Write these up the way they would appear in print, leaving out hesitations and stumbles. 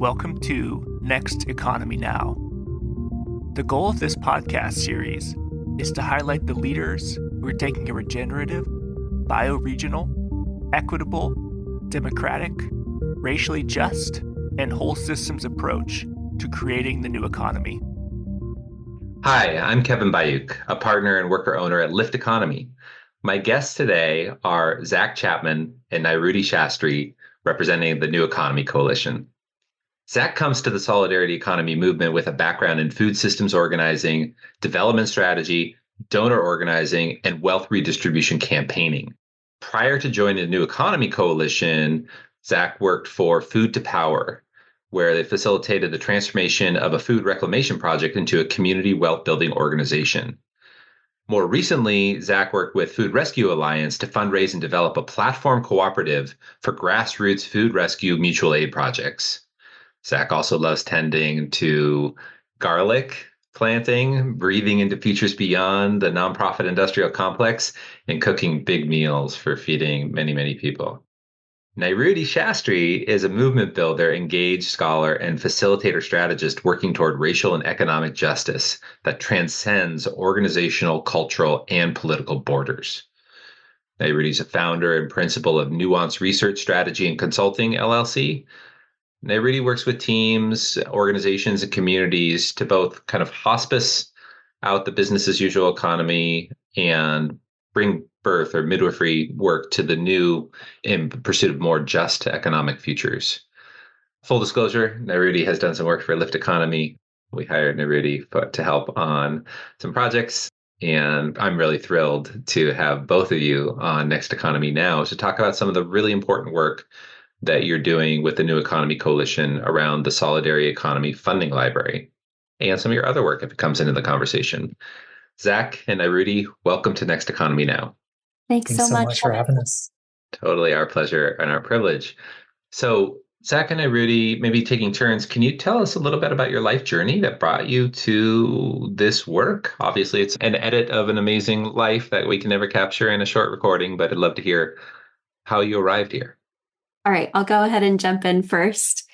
Welcome to Next Economy Now. The goal of this podcast series is to highlight the leaders who are taking a regenerative, bioregional, equitable, democratic, racially just, and whole systems approach to creating the new economy. Hi, I'm Kevin Bayuk, a partner and worker owner at Lift Economy. My guests today are Zach Chapman and Nairuti Shastry, representing the New Economy Coalition. Zach comes to the Solidarity Economy movement with a background in food systems organizing, development strategy, donor organizing, and wealth redistribution campaigning. Prior to joining the New Economy Coalition, Zach worked for Food to Power, where they facilitated the transformation of a food reclamation project into a community wealth building organization. More recently, Zach worked with Food Rescue Alliance to fundraise and develop a platform cooperative for grassroots food rescue mutual aid projects. Zach also loves tending to garlic planting, breathing into futures beyond the nonprofit industrial complex, and cooking big meals for feeding many, many people. Nairuti Shastry is a movement builder, engaged scholar, and facilitator strategist working toward racial and economic justice that transcends organizational, cultural, and political borders. Nairuti is a founder and principal of Nuance Research Strategy and Consulting, LLC. Nairuti works with teams, organizations, and communities to both kind of hospice out the business as usual economy and bring birth or midwifery work to the new in pursuit of more just economic futures. Full disclosure, Nairuti has done some work for Lift Economy. We hired Nairuti to help on some projects, and I'm really thrilled to have both of you on Next Economy Now to talk about some of the really important work that you're doing with the New Economy Coalition around the Solidarity Economy Funding Library and some of your other work if it comes into the conversation. Zach and Nairuti, welcome to Next Economy Now. Thanks so much for having us. Totally our pleasure and our privilege. So Zach and Nairuti, maybe taking turns, can you tell us a little bit about your life journey that brought you to this work? Obviously, it's an edit of an amazing life that we can never capture in a short recording, but I'd love to hear how you arrived here. All right, I'll go ahead and jump in first.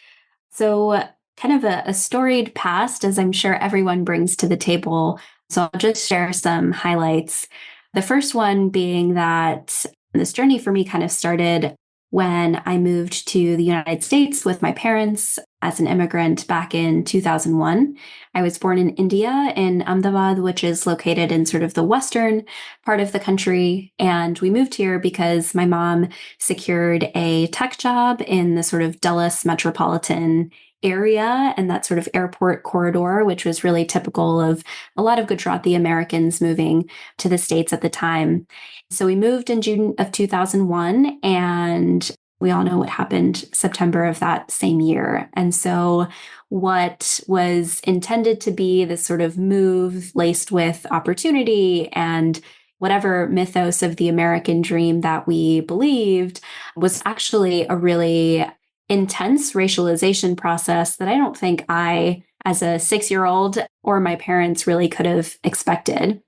So kind of a storied past, as I'm sure everyone brings to the table. So I'll just share some highlights. The first one being that this journey for me kind of started when I moved to the United States with my parents as an immigrant back in 2001. I was born in India, in Ahmedabad, which is located in sort of the western part of the country. And we moved here because my mom secured a tech job in the sort of Dulles metropolitan area and that sort of airport corridor, which was really typical of a lot of Gujarati Americans moving to the States at the time. So we moved in June of 2001, and we all know what happened September of that same year. And so what was intended to be this sort of move laced with opportunity and whatever mythos of the American dream that we believed was actually a really intense racialization process that I don't think I, as a 6-year-old, or my parents really could have expected.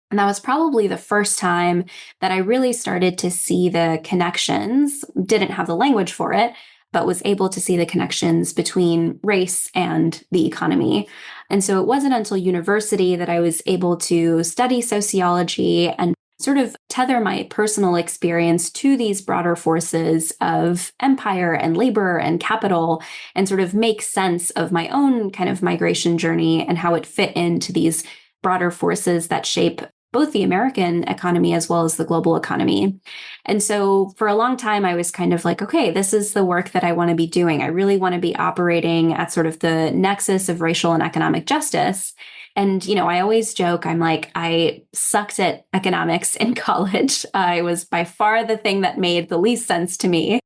And that was probably the first time that I really started to see the connections, didn't have the language for it, but was able to see the connections between race and the economy. And so it wasn't until university that I was able to study sociology and sort of tether my personal experience to these broader forces of empire and labor and capital and sort of make sense of my own kind of migration journey and how it fit into these broader forces that shape both the American economy as well as the global economy. And so for a long time, I was kind of like, okay, this is the work that I want to be doing. I really want to be operating at sort of the nexus of racial and economic justice. And, I always joke, I'm like, I sucked at economics in college. I was by far the thing that made the least sense to me.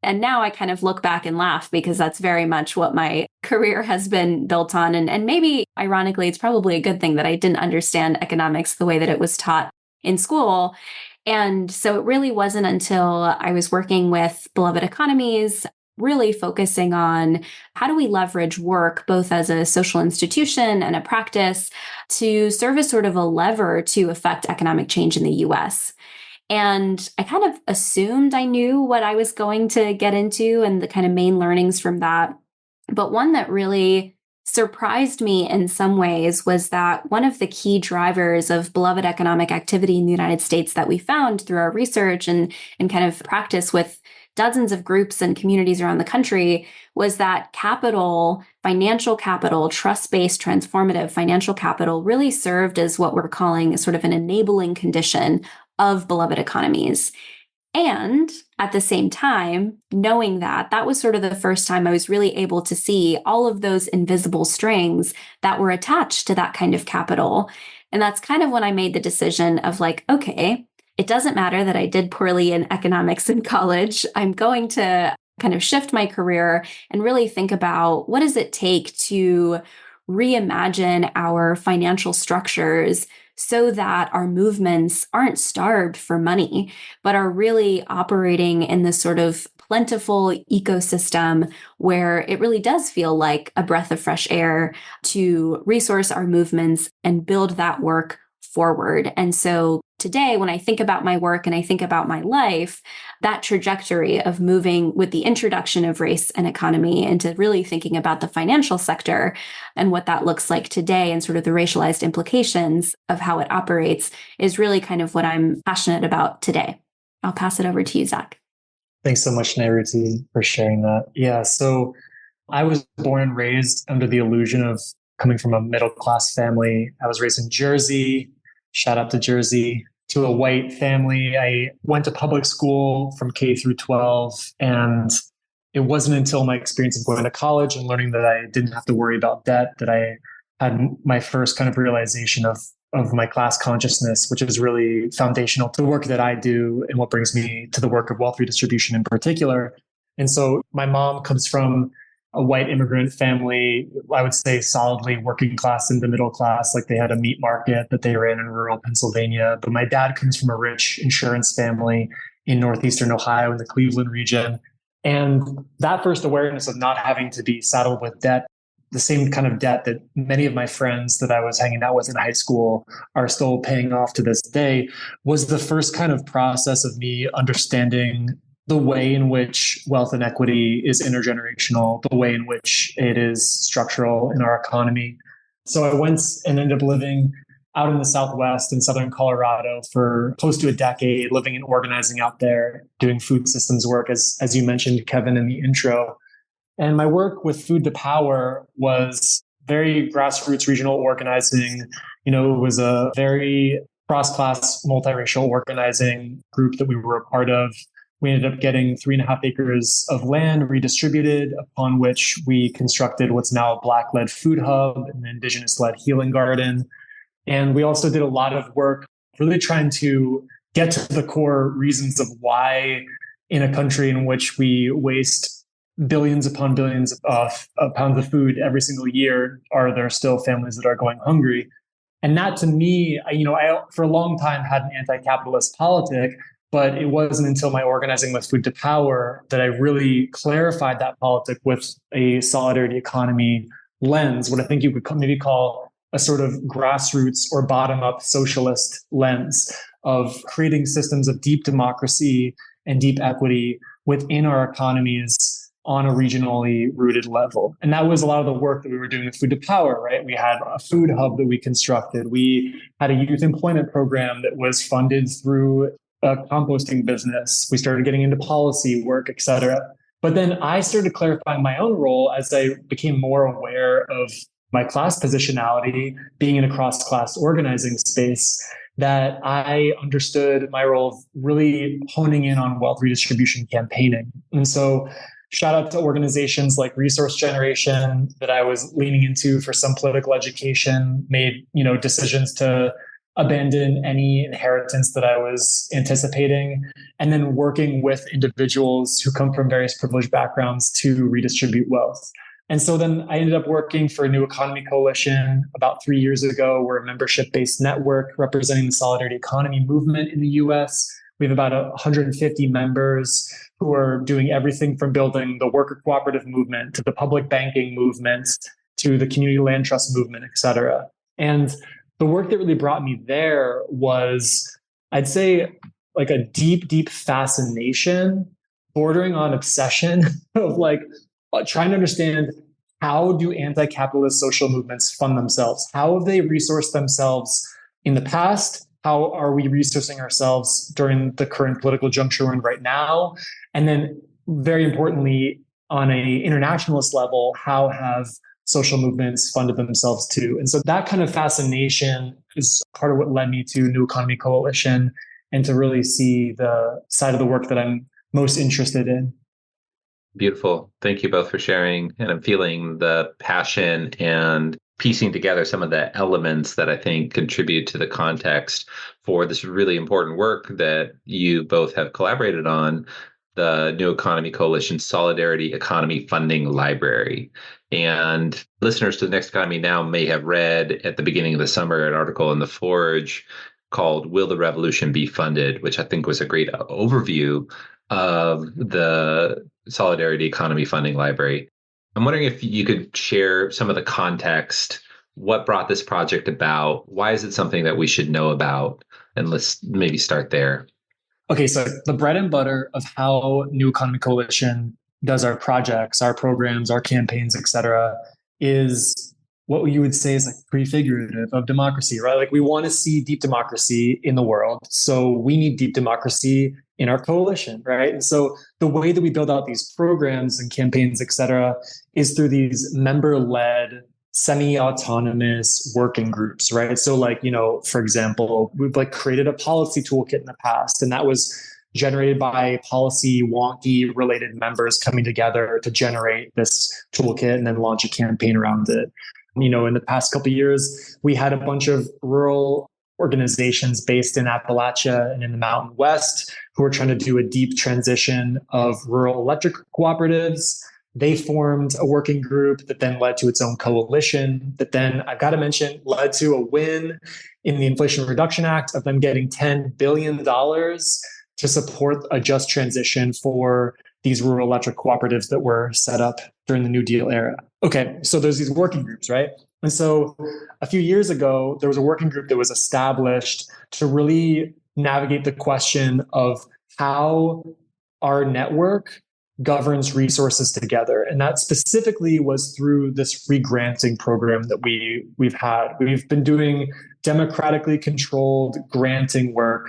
And now I kind of look back and laugh because that's very much what my career has been built on. And maybe, ironically, it's probably a good thing that I didn't understand economics the way that it was taught in school. And so it really wasn't until I was working with Beloved Economies, really focusing on how do we leverage work, both as a social institution and a practice, to serve as sort of a lever to affect economic change in the US. And I kind of assumed I knew what I was going to get into and the kind of main learnings from that But one that really surprised me in some ways was that one of the key drivers of beloved economic activity in the United States that we found through our research and kind of practice with dozens of groups and communities around the country was that capital, financial capital, trust-based transformative financial capital really served as what we're calling sort of an enabling condition of beloved economies. And at the same time, knowing that, that was sort of the first time I was really able to see all of those invisible strings that were attached to that kind of capital. And that's kind of when I made the decision of like, okay, it doesn't matter that I did poorly in economics in college. I'm going to kind of shift my career and really think about what does it take to reimagine our financial structures so that our movements aren't starved for money, but are really operating in this sort of plentiful ecosystem where it really does feel like a breath of fresh air to resource our movements and build that work forward. And so today, when I think about my work and I think about my life, that trajectory of moving with the introduction of race and economy into really thinking about the financial sector and what that looks like today and sort of the racialized implications of how it operates is really kind of what I'm passionate about today. I'll pass it over to you, Zach. Thanks so much, Nairuti, for sharing that. Yeah, so I was born and raised under the illusion of coming from a middle-class family. I was raised in Jersey, shout out to Jersey, to a white family. I went to public school from K through 12, and it wasn't until my experience of going to college and learning that I didn't have to worry about debt that I had my first kind of realization of my class consciousness, which is really foundational to the work that I do and what brings me to the work of wealth redistribution in particular. And so my mom comes from a white immigrant family, I would say solidly working class into middle class, like they had a meat market that they ran in rural Pennsylvania. But my dad comes from a rich insurance family in northeastern Ohio in the Cleveland region. And that first awareness of not having to be saddled with debt, the same kind of debt that many of my friends that I was hanging out with in high school are still paying off to this day, was the first kind of process of me understanding the way in which wealth inequity is intergenerational, the way in which it is structural in our economy. So I went and ended up living out in the Southwest in Southern Colorado for close to a decade, living and organizing out there, doing food systems work, as you mentioned, Kevin, in the intro. And my work with Food to Power was very grassroots regional organizing. It was a very cross-class, multiracial organizing group that we were a part of. We ended up getting 3.5 acres of land redistributed, upon which we constructed what's now a Black-led food hub, an Indigenous-led healing garden. And we also did a lot of work really trying to get to the core reasons of why in a country in which we waste billions upon billions of pounds of food every single year, are there still families that are going hungry? And that to me, I for a long time had an anti-capitalist politic, but it wasn't until my organizing with Food to Power that I really clarified that politic with a solidarity economy lens, what I think you could maybe call a sort of grassroots or bottom-up socialist lens of creating systems of deep democracy and deep equity within our economies on a regionally rooted level. And that was a lot of the work that we were doing with Food to Power, right? We had a food hub that we constructed. We had a youth employment program that was funded through a composting business. We started getting into policy work, et cetera. But then I started clarifying my own role as I became more aware of my class positionality, being in a cross-class organizing space, that I understood my role of really honing in on wealth redistribution campaigning. And so shout out to organizations like Resource Generation that I was leaning into for some political education, made, decisions to abandon any inheritance that I was anticipating, and then working with individuals who come from various privileged backgrounds to redistribute wealth. And so then I ended up working for a New Economy Coalition about 3 years ago. We're a membership-based network representing the solidarity economy movement in the US. We have about 150 members who are doing everything from building the worker cooperative movement to the public banking movement to the community land trust movement, et cetera. And the work that really brought me there was, I'd say, like a deep, deep fascination, bordering on obsession of trying to understand how do anti-capitalist social movements fund themselves? How have they resourced themselves in the past? How are we resourcing ourselves during the current political juncture we're in right now? And then, very importantly, on a internationalist level, how have social movements funded themselves too? And so that kind of fascination is part of what led me to New Economy Coalition and to really see the side of the work that I'm most interested in. Beautiful. Thank you both for sharing. And I'm feeling the passion and piecing together some of the elements that I think contribute to the context for this really important work that you both have collaborated on, the New Economy Coalition Solidarity Economy Funding Library. And listeners to the Next Economy Now may have read at the beginning of the summer an article in The Forge called Will the Revolution Be Funded?, which I think was a great overview of the Solidarity Economy Funding Library. I'm wondering if you could share some of the context. What brought this project about? Why is it something that we should know about? And let's maybe start there. Okay, so the bread and butter of how New Economy Coalition does our projects, our programs, our campaigns, et cetera, is what you would say is like prefigurative of democracy, right? Like we want to see deep democracy in the world. So we need deep democracy in our coalition, right? And so the way that we build out these programs and campaigns, et cetera, is through these member-led semi-autonomous working groups, right? So like, for example, we've like created a policy toolkit in the past, and that was generated by policy wonky related members coming together to generate this toolkit and then launch a campaign around it. In the past couple of years, we had a bunch of rural organizations based in Appalachia and in the Mountain West who are trying to do a deep transition of rural electric cooperatives. They formed a working group that then led to its own coalition that then, I've got to mention, led to a win in the Inflation Reduction Act of them getting $10 billion to support a just transition for these rural electric cooperatives that were set up during the New Deal era. Okay, so there's these working groups, right? And so a few years ago, there was a working group that was established to really navigate the question of how our network governs resources together. And that specifically was through this regranting program that we've had. We've been doing democratically controlled granting work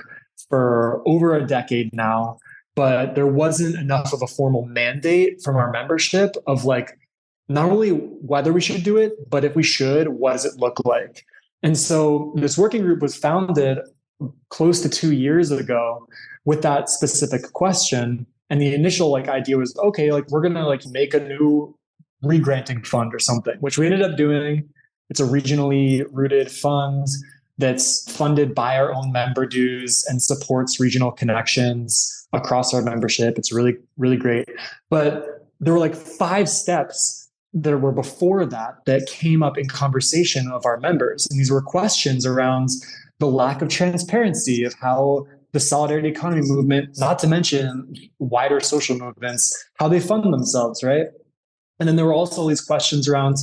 for over a decade now, but there wasn't enough of a formal mandate from our membership of like, not only whether we should do it, but if we should, what does it look like? And so this working group was founded close to 2 years ago with that specific question. And the initial idea was, okay, we're going to make a new regranting fund or something, which we ended up doing. It's a regionally rooted fund that's funded by our own member dues and supports regional connections across our membership. It's really, really great. But there were 5 steps that were before that came up in conversation of our members. And these were questions around the lack of transparency of how the solidarity economy movement, not to mention wider social movements, how they fund themselves, right? And then there were also these questions around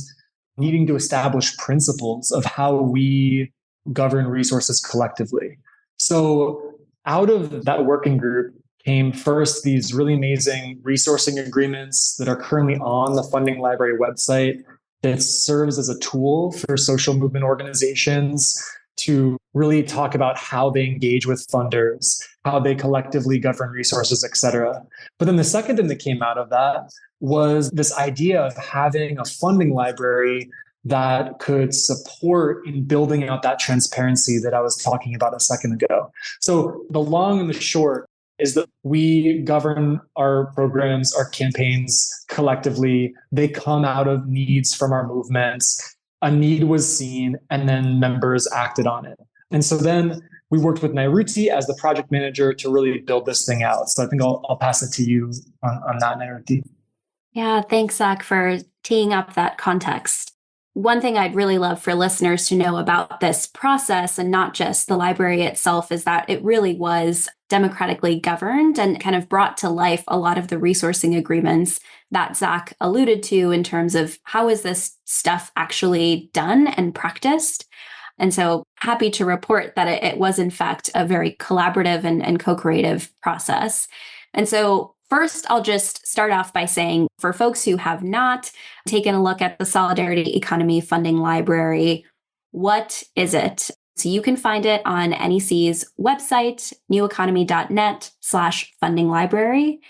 needing to establish principles of how we govern resources collectively. So out of that working group came first these really amazing resourcing agreements that are currently on the Funding Library website that serves as a tool for social movement organizations to really talk about how they engage with funders, how they collectively govern resources, et cetera. But then the second thing that came out of that was this idea of having a funding library that could support in building out that transparency that I was talking about a second ago. So the long and the short is that we govern our programs, our campaigns collectively. They come out of needs from our movements. A need was seen, and then members acted on it. And so then we worked with Nairuti as the project manager to really build this thing out. So I think I'll pass it to you on that, Nairuti. Yeah, thanks, Zach, for teeing up that context. One thing I'd really love for listeners to know about this process, and not just the library itself, is that it really was democratically governed and kind of brought to life a lot of the resourcing agreements that Zach alluded to in terms of how is this stuff actually done and practiced. And so happy to report that it was, in fact, a very collaborative and co-creative process. And so First, I'll just start off by saying for folks who have not taken a look at the Solidarity Economy Funding Library, what is it? So you can find it on NEC's website, neweconomy.net/funding library.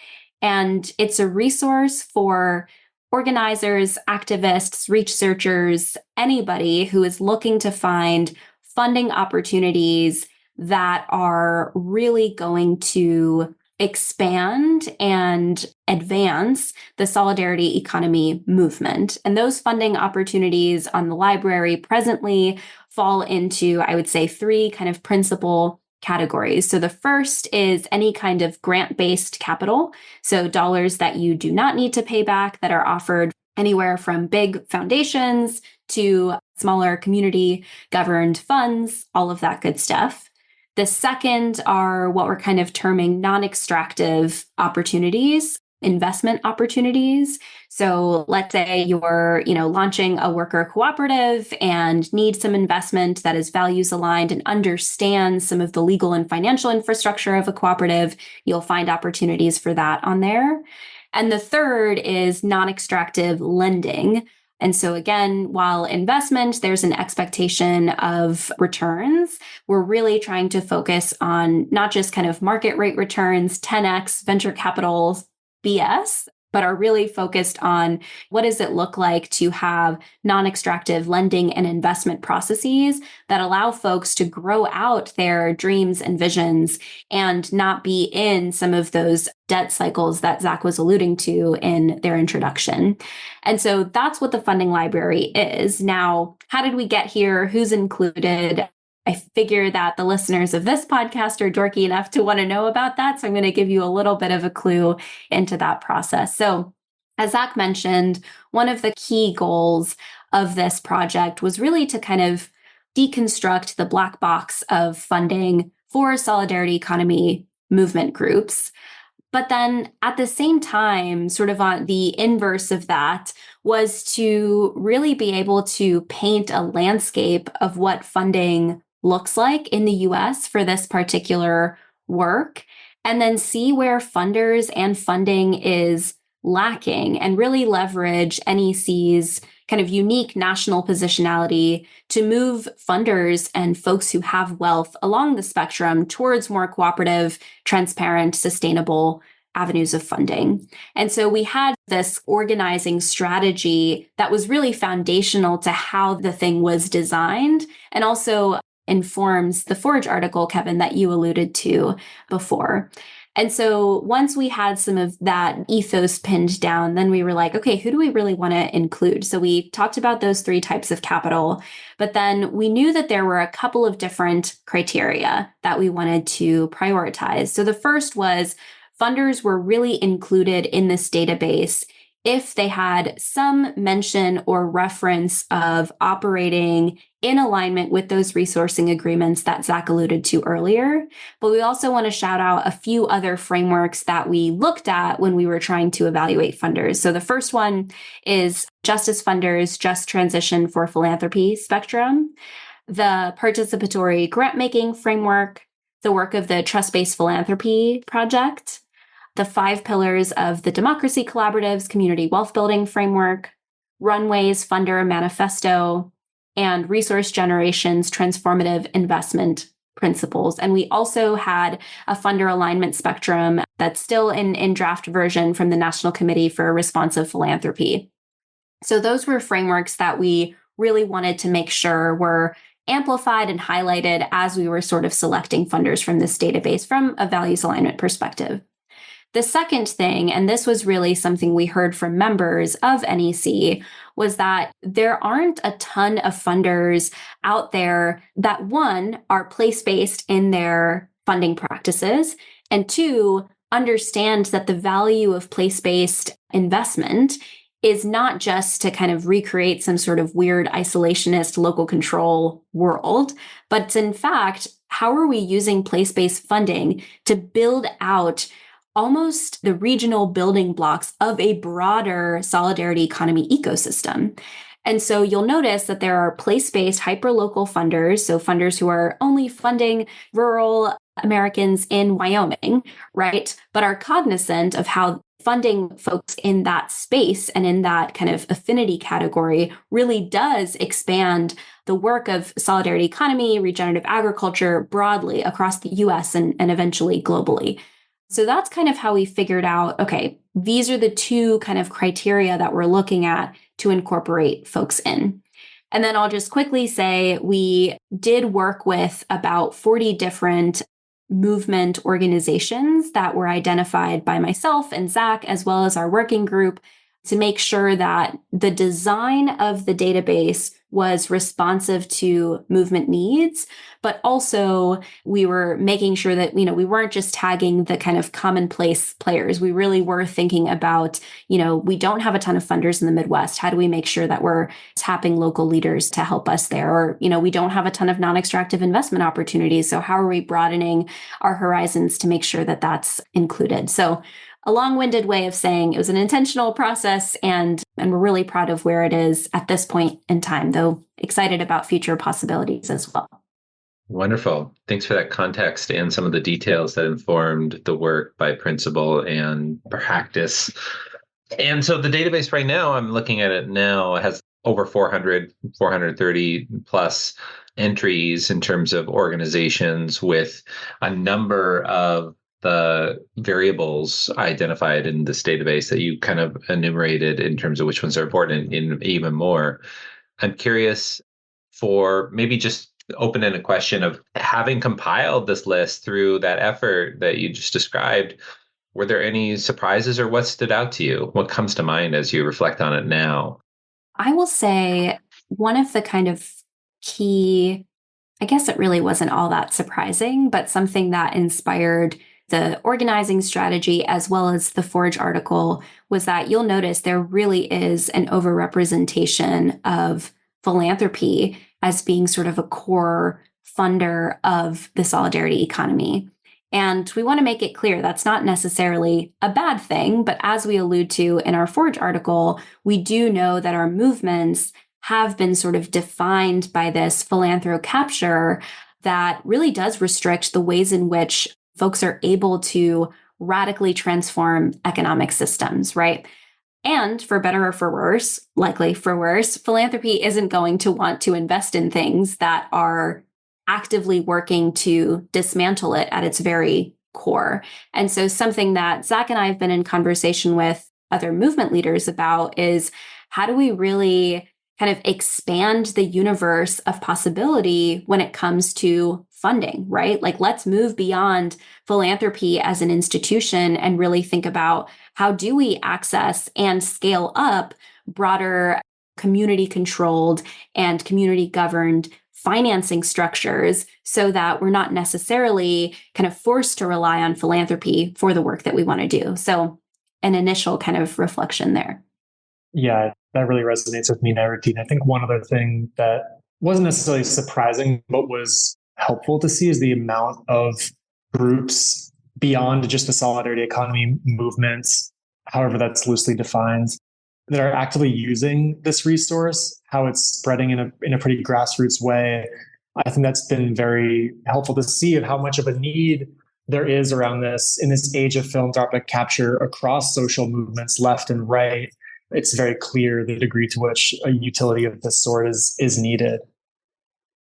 And it's a resource for organizers, activists, researchers, anybody who is looking to find funding opportunities that are really going to expand and advance the solidarity economy movement. And those funding opportunities on the library presently fall into, I would say, three kind of principal categories. So the first is any kind of grant-based capital. So dollars that you do not need to pay back that are offered anywhere from big foundations to smaller community governed funds, all of that good stuff. The second are what we're kind of terming non-extractive opportunities, investment opportunities. So let's say you're, launching a worker cooperative and need some investment that is values aligned and understands some of the legal and financial infrastructure of a cooperative. You'll find opportunities for that on there. And the third is non-extractive lending. And so again, while investment, there's an expectation of returns, we're really trying to focus on not just kind of market rate returns, 10x venture capital BS, but are really focused on what does it look like to have non-extractive lending and investment processes that allow folks to grow out their dreams and visions and not be in some of those debt cycles that Zach was alluding to in their introduction. And so that's what the funding library is. Now, how did we get here? Who's included? I figure that the listeners of this podcast are dorky enough to want to know about that. So I'm going to give you a little bit of a clue into that process. So as Zach mentioned, one of the key goals of this project was really to kind of deconstruct the black box of funding for solidarity economy movement groups. But then at the same time, sort of on the inverse of that, was to really be able to paint a landscape of what funding looks like in the US for this particular work, and then see where funders and funding is lacking and really leverage NEC's kind of unique national positionality to move funders and folks who have wealth along the spectrum towards more cooperative, transparent, sustainable avenues of funding. And so we had this organizing strategy that was really foundational to how the thing was designed and also informs the Forge article, Kevin, that you alluded to before. And so once we had some of that ethos pinned down, then we were like, okay, who do we really want to include? So we talked about those three types of capital, but then we knew that there were a couple of different criteria that we wanted to prioritize. So the first was funders were really included in this database if they had some mention or reference of operating in alignment with those resourcing agreements that Zach alluded to earlier. But we also want to shout out a few other frameworks that we looked at when we were trying to evaluate funders. So the first one is Justice Funders' Just Transition for Philanthropy Spectrum, the Participatory Grant-Making Framework, the work of the Trust-Based Philanthropy Project, the 5 pillars of the Democracy Collaborative's Community Wealth Building Framework, Runway's Funder Manifesto, and Resource Generation's Transformative Investment Principles. And we also had a funder alignment spectrum that's still in draft version from the National Committee for Responsive Philanthropy. So those were frameworks that we really wanted to make sure were amplified and highlighted as we were sort of selecting funders from this database from a values alignment perspective. The second thing, and this was really something we heard from members of NEC, was that there aren't a ton of funders out there that, one, are place-based in their funding practices, and two, understand that the value of place-based investment is not just to kind of recreate some sort of weird isolationist local control world, but it's in fact, how are we using place-based funding to build out almost the regional building blocks of a broader solidarity economy ecosystem? And so you'll notice that there are place-based hyperlocal funders, so funders who are only funding rural Americans in Wyoming, right? But are cognizant of how funding folks in that space and in that kind of affinity category really does expand the work of solidarity economy, regenerative agriculture broadly across the US and eventually globally. So that's kind of how we figured out, okay, these are the two kind of criteria that we're looking at to incorporate folks in. And then I'll just quickly say we did work with about 40 different movement organizations that were identified by myself and Zach, as well as our working group, to make sure that the design of the database was responsive to movement needs, but also we were making sure that, we weren't just tagging the kind of commonplace players. We really were thinking about, we don't have a ton of funders in the Midwest. How do we make sure that we're tapping local leaders to help us there? Or, we don't have a ton of non-extractive investment opportunities. So how are we broadening our horizons to make sure that that's included? So a long-winded way of saying it was an intentional process, and we're really proud of where it is at this point in time, though excited about future possibilities as well. Wonderful. Thanks for that context and some of the details that informed the work by principle and practice. And so the database right now, I'm looking at it now, has over 430 plus entries in terms of organizations with a number of the variables identified in this database that you kind of enumerated in terms of which ones are important in even more. I'm curious for maybe just open-ended question of having compiled this list through that effort that you just described, were there any surprises or what stood out to you? What comes to mind as you reflect on it now? I will say one of the kind of key, I guess it really wasn't all that surprising, but something that inspired the organizing strategy as well as the Forge article was that you'll notice there really is an overrepresentation of philanthropy as being sort of a core funder of the solidarity economy. And we want to make it clear that's not necessarily a bad thing, but as we allude to in our Forge article, we do know that our movements have been sort of defined by this philanthro capture that really does restrict the ways in which folks are able to radically transform economic systems, right? And for better or for worse, likely for worse, philanthropy isn't going to want to invest in things that are actively working to dismantle it at its very core. And so something that Zach and I have been in conversation with other movement leaders about is how do we really kind of expand the universe of possibility when it comes to funding, right? Like, let's move beyond philanthropy as an institution and really think about how do we access and scale up broader community controlled and community governed financing structures so that we're not necessarily kind of forced to rely on philanthropy for the work that we want to do. So an initial kind of reflection there. Yeah, that really resonates with me, Nairuti. I think one other thing that wasn't necessarily surprising, but was helpful to see is the amount of groups beyond just the solidarity economy movements, however that's loosely defined, that are actively using this resource, how it's spreading in a pretty grassroots way. I think that's been very helpful to see of how much of a need there is around this in this age of philanthropic capture across social movements, left and right. It's very clear the degree to which a utility of this sort is needed.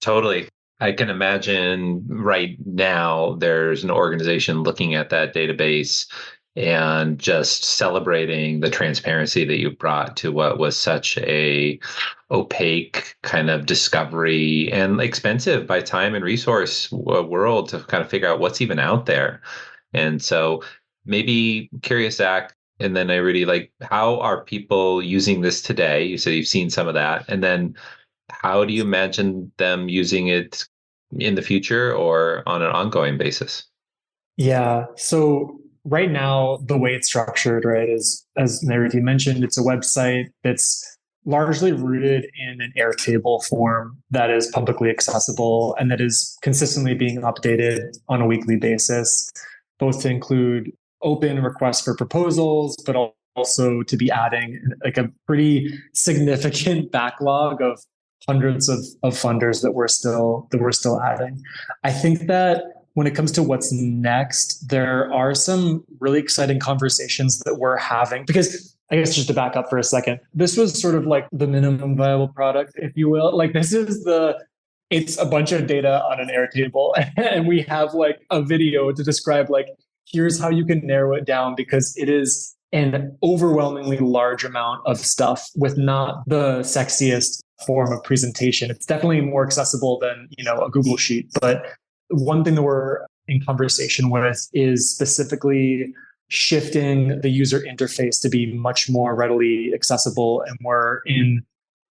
Totally. I can imagine right now there's an organization looking at that database and just celebrating the transparency that you brought to what was such a opaque kind of discovery and expensive by time and resource world to kind of figure out what's even out there. And so maybe curious, Zach, and then Nairuti, like, how are people using this today? You said you've seen some of that. And then how do you imagine them using it in the future or on an ongoing basis? Yeah. So right now, the way it's structured, right, is, as Nairuti mentioned, it's a website that's largely rooted in an Airtable form that is publicly accessible and that is consistently being updated on a weekly basis, both to include open requests for proposals, but also to be adding like a pretty significant backlog of hundreds of funders that we're still adding. I think that when it comes to what's next, there are some really exciting conversations that we're having. Because I guess just to back up for a second, this was sort of like the minimum viable product, if you will. Like it's a bunch of data on an Airtable, and we have like a video to describe like, here's how you can narrow it down, because it is an overwhelmingly large amount of stuff with not the sexiest form of presentation. It's definitely more accessible than, a Google Sheet. But one thing that we're in conversation with is specifically shifting the user interface to be much more readily accessible. And we're in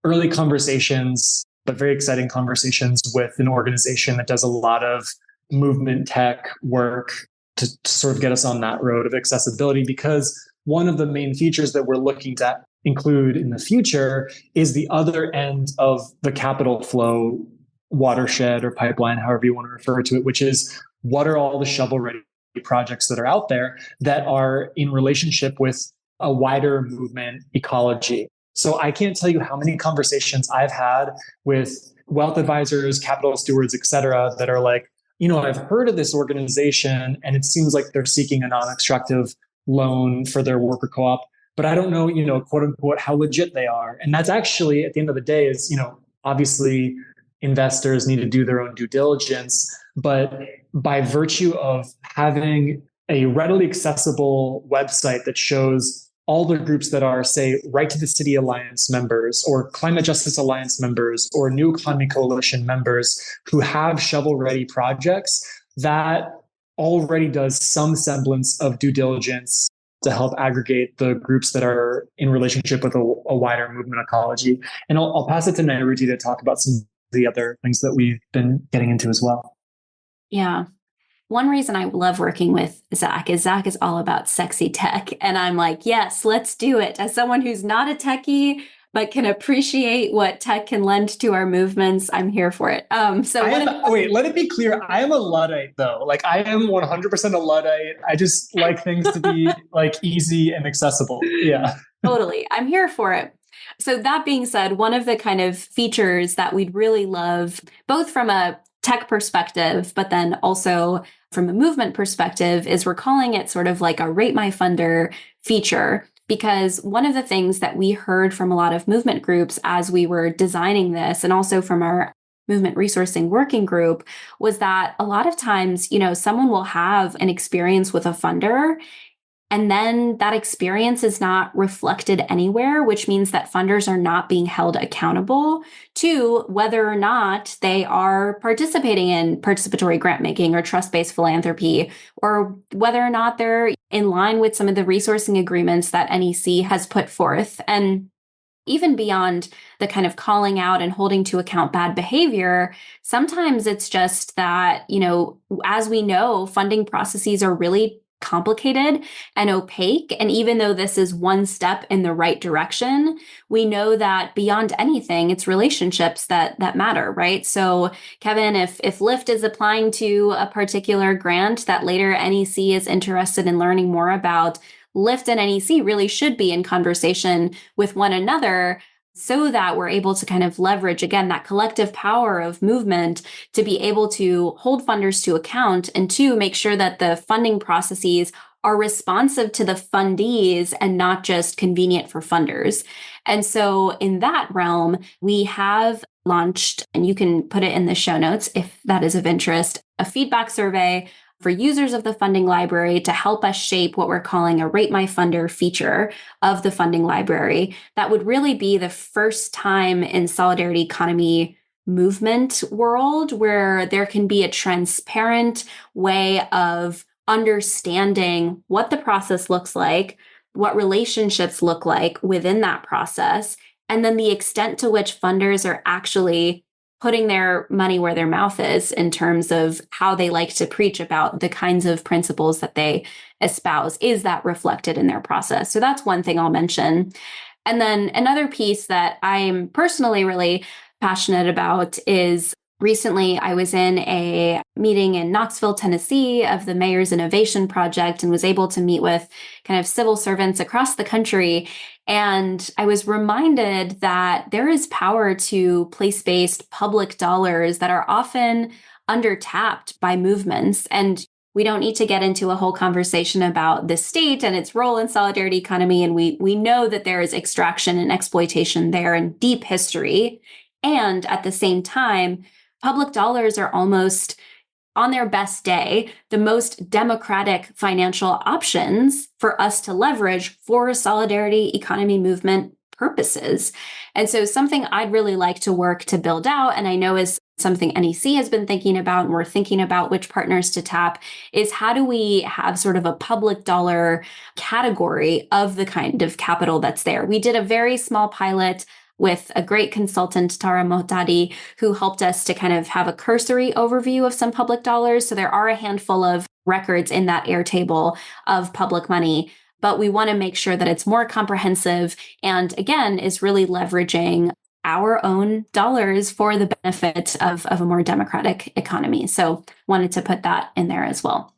early conversations, but very exciting conversations with an organization that does a lot of movement tech work to sort of get us on that road of accessibility. Because one of the main features that we're looking to include in the future is the other end of the capital flow watershed or pipeline, however you want to refer to it, which is what are all the shovel ready projects that are out there that are in relationship with a wider movement ecology. So I can't tell you how many conversations I've had with wealth advisors, capital stewards, et cetera, that are like, I've heard of this organization and it seems like they're seeking a non-extractive loan for their worker co-op, but I don't know, quote unquote, how legit they are. And that's actually, at the end of the day, is, obviously investors need to do their own due diligence, but by virtue of having a readily accessible website that shows all the groups that are, say, Right to the City Alliance members or Climate Justice Alliance members or New Economy Coalition members who have shovel-ready projects, that already does some semblance of due diligence to help aggregate the groups that are in relationship with a wider movement ecology. And I'll pass it to Nairuti to talk about some of the other things that we've been getting into as well. Yeah. One reason I love working with Zach is all about sexy tech. And I'm like, yes, let's do it. As someone who's not a techie, but can appreciate what tech can lend to our movements, I'm here for it. Wait, let it be clear. I am a Luddite, though. Like, I am 100% a Luddite. I just like things to be like easy and accessible. Yeah. Totally. I'm here for it. So that being said, one of the kind of features that we'd really love, both from a tech perspective, but then also from a movement perspective, is we're calling it sort of like a Rate My Funder feature. Because one of the things that we heard from a lot of movement groups as we were designing this, and also from our movement resourcing working group, was that a lot of times, someone will have an experience with a funder, and then that experience is not reflected anywhere, which means that funders are not being held accountable to whether or not they are participating in participatory grant making or trust-based philanthropy, or whether or not they're in line with some of the resourcing agreements that NEC has put forth. And even beyond the kind of calling out and holding to account bad behavior, sometimes it's just that, as we know, funding processes are really complicated and opaque. And even though this is one step in the right direction, we know that beyond anything, it's relationships that matter, right? So Kevin, if Lyft is applying to a particular grant that later NEC is interested in learning more about, Lyft and NEC really should be in conversation with one another, so that we're able to kind of leverage, again, that collective power of movement to be able to hold funders to account, and to make sure that the funding processes are responsive to the fundees and not just convenient for funders. And so in that realm, we have launched, and you can put it in the show notes if that is of interest, a feedback survey for users of the funding library to help us shape what we're calling a Rate My Funder feature of the funding library. That would really be the first time in solidarity economy movement world where there can be a transparent way of understanding what the process looks like, what relationships look like within that process, and then the extent to which funders are actually putting their money where their mouth is in terms of how they like to preach about the kinds of principles that they espouse. Is that reflected in their process? So that's one thing I'll mention. And then another piece that I'm personally really passionate about is, recently I was in a meeting in Knoxville, Tennessee of the Mayor's Innovation Project, and was able to meet with kind of civil servants across the country. And I was reminded that there is power to place-based public dollars that are often undertapped by movements. And we don't need to get into a whole conversation about the state and its role in solidarity economy. And we know that there is extraction and exploitation there and deep history. And at the same time, public dollars are almost on their best day, the most democratic financial options for us to leverage for solidarity economy movement purposes. And so something I'd really like to work to build out, and I know is something NEC has been thinking about, and we're thinking about which partners to tap, is how do we have sort of a public dollar category of the kind of capital that's there? We did a very small pilot with a great consultant, Tara Mohtadi, who helped us to kind of have a cursory overview of some public dollars. So there are a handful of records in that Airtable of public money, but we want to make sure that it's more comprehensive and, again, is really leveraging our own dollars for the benefit of a more democratic economy. So wanted to put that in there as well.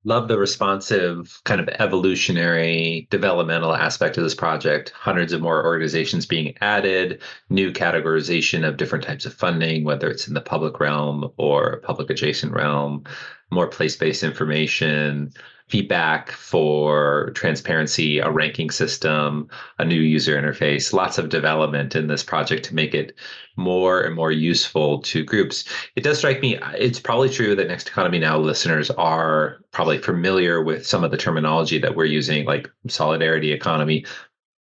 Love the responsive kind of evolutionary developmental aspect of this project. Hundreds of more organizations being added, new categorization of different types of funding, whether it's in the public realm or public adjacent realm, more place-based information, feedback for transparency, a ranking system, a new user interface, lots of development in this project to make it more and more useful to groups. It does strike me, it's probably true that Next Economy Now listeners are probably familiar with some of the terminology that we're using, like solidarity economy.